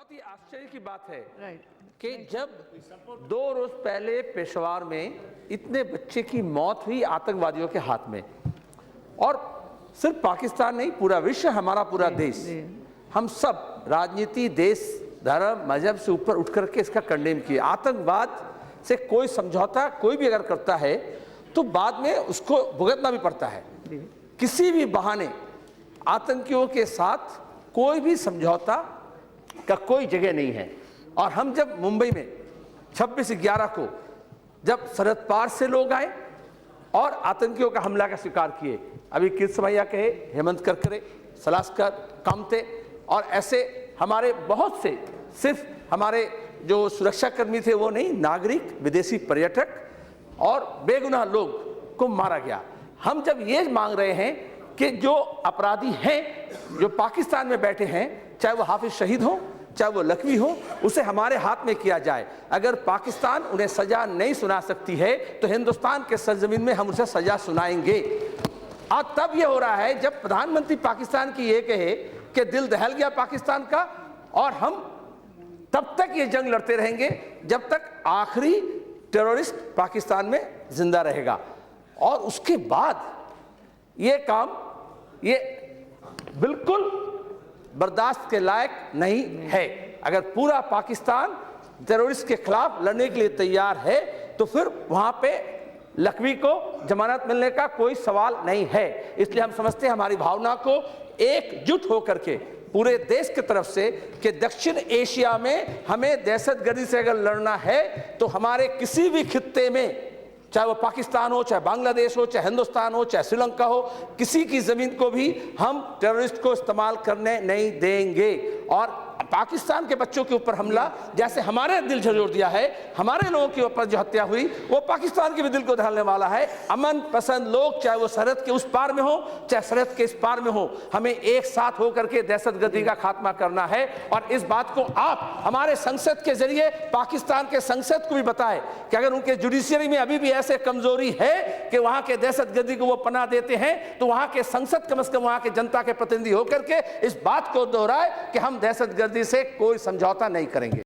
बहुत ही आश्चर्य की बात है कि जब 2 रोज पहले पेशवार में इतने बच्चे की मौत हुई आतंकवादियों के हाथ में, और सिर्फ पाकिस्तान नहीं, पूरा विश्व, हमारा पूरा देश, हम सब राजनीति, देश, धर्म, मजहब से ऊपर उठ करके इसका कंडेम किया। आतंकवाद से कोई समझौता कोई भी अगर करता है तो बाद में उसको भुगतना भी पड़ता है। किसी भी बहाने आतंकियों के साथ कोई भी समझौता का कोई जगह नहीं है। और हम जब मुंबई में 26/11 को जब सरहद पार से लोग आए और आतंकियों का हमला का शिकार किए, अभी किरसमैया कहे, हेमंत करकरे, सलास्कर, कामते और ऐसे हमारे बहुत से, सिर्फ हमारे जो सुरक्षाकर्मी थे वो नहीं, नागरिक, विदेशी पर्यटक और बेगुनाह लोग को मारा गया। हम जब ये मांग रहे हैं कि जो अपराधी हैं, जो पाकिस्तान में बैठे हैं, चाहे वो हाफिज शहीद हो, चाहे वो लखवी हो, उसे हमारे हाथ में किया जाए। अगर पाकिस्तान उन्हें सजा नहीं सुना सकती है तो हिंदुस्तान के सरजमीन में हम उसे सजा सुनाएंगे। और तब ये हो रहा है जब प्रधानमंत्री पाकिस्तान की ये कहे कि दिल दहल गया पाकिस्तान का, और हम तब तक ये जंग लड़ते रहेंगे जब तक आखिरी टेररिस्ट पाकिस्तान में जिंदा रहेगा। और उसके बाद ये काम ये बिल्कुल बर्दाश्त के लायक नहीं है। अगर पूरा पाकिस्तान टेररिस्ट के खिलाफ लड़ने के लिए तैयार है तो फिर वहां पे लखवी को जमानत मिलने का कोई सवाल नहीं है। इसलिए हम समझते हैं हमारी भावना को एकजुट होकर के पूरे देश की तरफ से कि दक्षिण एशिया में हमें दहशतगर्दी से अगर लड़ना है तो हमारे किसी भी खित्ते में, चाहे वो पाकिस्तान हो, चाहे बांग्लादेश हो, चाहे हिंदुस्तान हो, चाहे श्रीलंका हो, किसी की जमीन को भी हम टेररिस्ट को इस्तेमाल करने नहीं देंगे। और पाकिस्तान के बच्चों के ऊपर हमला जैसे हमारे दिल झंझोड़ दिया है, हमारे लोगों के ऊपर जो हत्या हुई वो पाकिस्तान के भी दिल को दहलने वाला है। अमन पसंद लोग, चाहे वो सरहद के उस पार में हो, चाहे सरहद के इस पार में हो, हमें एक साथ होकर के दहशतगर्दी का खात्मा करना है। और इस बात को आप हमारे संसद के जरिए पाकिस्तान के संसद को भी बताएं कि अगर उनके जुडिशियरी में अभी भी ऐसे कमजोरी है कि वहां के दहशतगर्दी को वो पनाह देते हैं, तो वहां के संसद कम से कम वहां के जनता के प्रतिनिधि होकर के इस बात को दोहराए कि हम दहशतगर्दी से कोई समझौता नहीं करेंगे।